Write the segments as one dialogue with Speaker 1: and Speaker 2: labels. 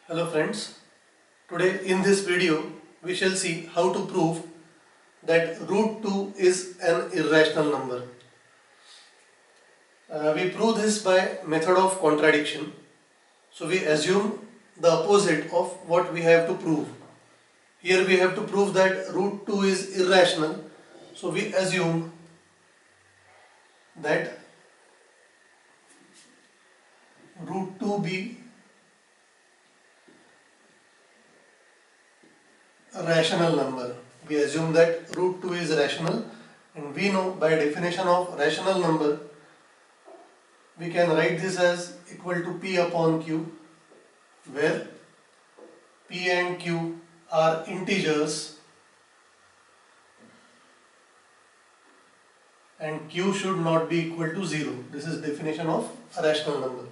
Speaker 1: Hello friends, today in this video we shall see how to prove that root 2 is an irrational number. We prove this by method of contradiction. So we assume the opposite of what we have to prove. Here we have to prove that root 2 is irrational. So we assume that root 2 be a rational number. We assume that root 2 is rational, and we know by definition of rational number we can write this as equal to P upon Q, where P and Q are integers and Q should not be equal to 0. This is definition of a rational number.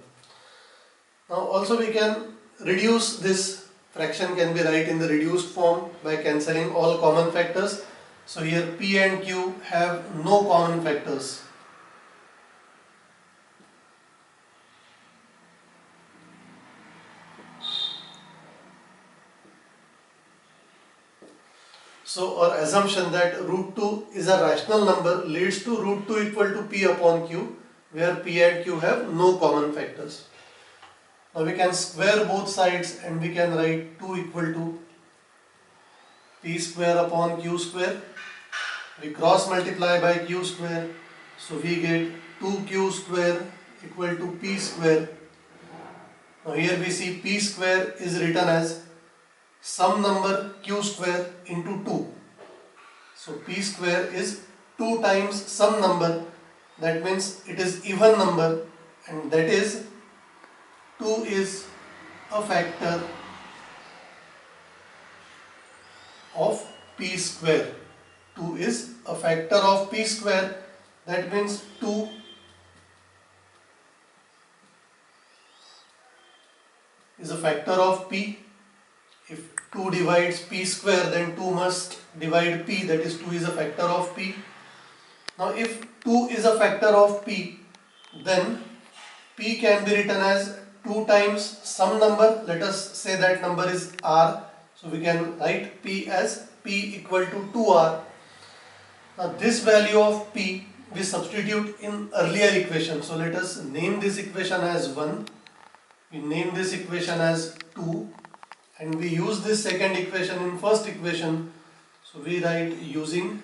Speaker 1: Now also we can reduce this fraction, can be write in the reduced form by cancelling all common factors. So here P and Q have no common factors. So our assumption that root 2 is a rational number leads to root 2 equal to P upon Q, where P and Q have no common factors. Now we can square both sides and we can write 2 equal to P square upon Q square. We cross multiply by Q square, so we get 2Q square equal to P square. Now here we see P square is written as some number Q square into 2. So P square is 2 times some number, that means it is even number, and that is 2 is a factor of P square. 2 is a factor of P square, that means 2 is a factor of P. If 2 divides P square, then 2 must divide P, that is 2 is a factor of P. Now if 2 is a factor of P, then P can be written as 2 times some number. Let us say that number is R. So we can write P as P equal to 2R. Now this value of P we substitute in earlier equation. So let us name this equation as 1. We name this equation as 2. And we use this second equation in first equation. So we write using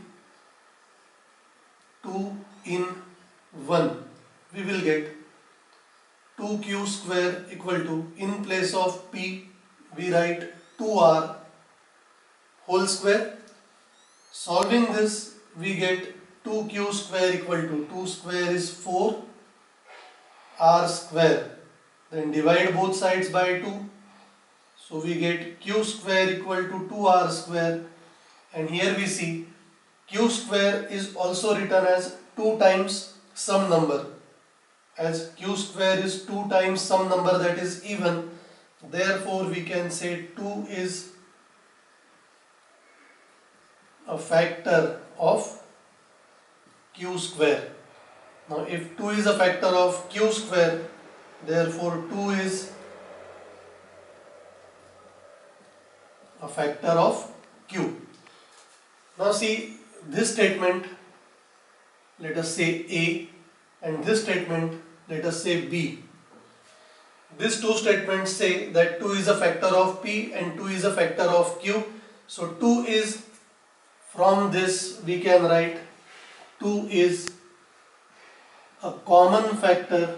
Speaker 1: 2 in 1. We will get 2Q square equal to, in place of P we write 2R whole square. Solving this we get 2Q square equal to, 2 square is 4 R square. Then divide both sides by 2. So we get Q square equal to 2R square, and here we see Q square is also written as 2 times some number. As Q square is 2 times some number, that is even, therefore we can say 2 is a factor of Q square. Now if 2 is a factor of Q square, therefore 2 is a factor of Q. Now see this statement, let us say A, and this statement let us say B. These two statements say that 2 is a factor of P and 2 is a factor of Q. So 2 is, from this we can write 2 is a common factor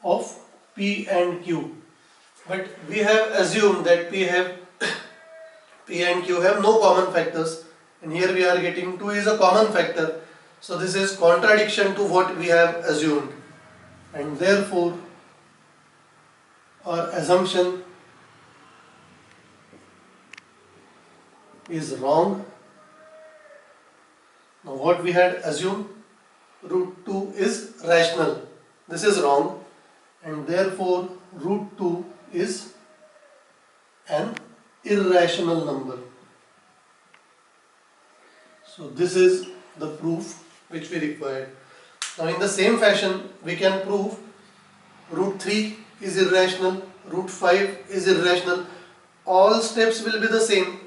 Speaker 1: of P and Q. But we have assumed that P and Q have no common factors, and here we are getting 2 is a common factor. So this is contradiction to what we have assumed, and therefore our assumption is wrong. Now what we had assumed, root 2 is rational. This is wrong, and therefore root 2 is an irrational number. So this is the proof which we required. Now in the same fashion we can prove root 3 is irrational, root 5 is irrational. All steps will be the same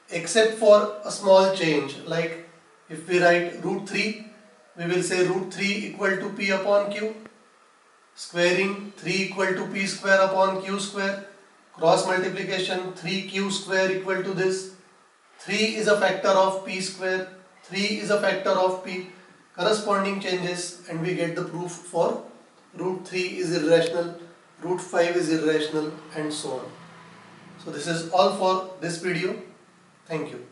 Speaker 1: except for a small change. Like if we write root 3, we will say root 3 equal to p upon q, squaring 3 equal to p square upon q square, cross multiplication 3q square equal to this, 3 is a factor of p square, 3 is a factor of p, corresponding changes, and we get the proof for root 3 is irrational, root 5 is irrational, and so on. So this is all for this video. Thank you.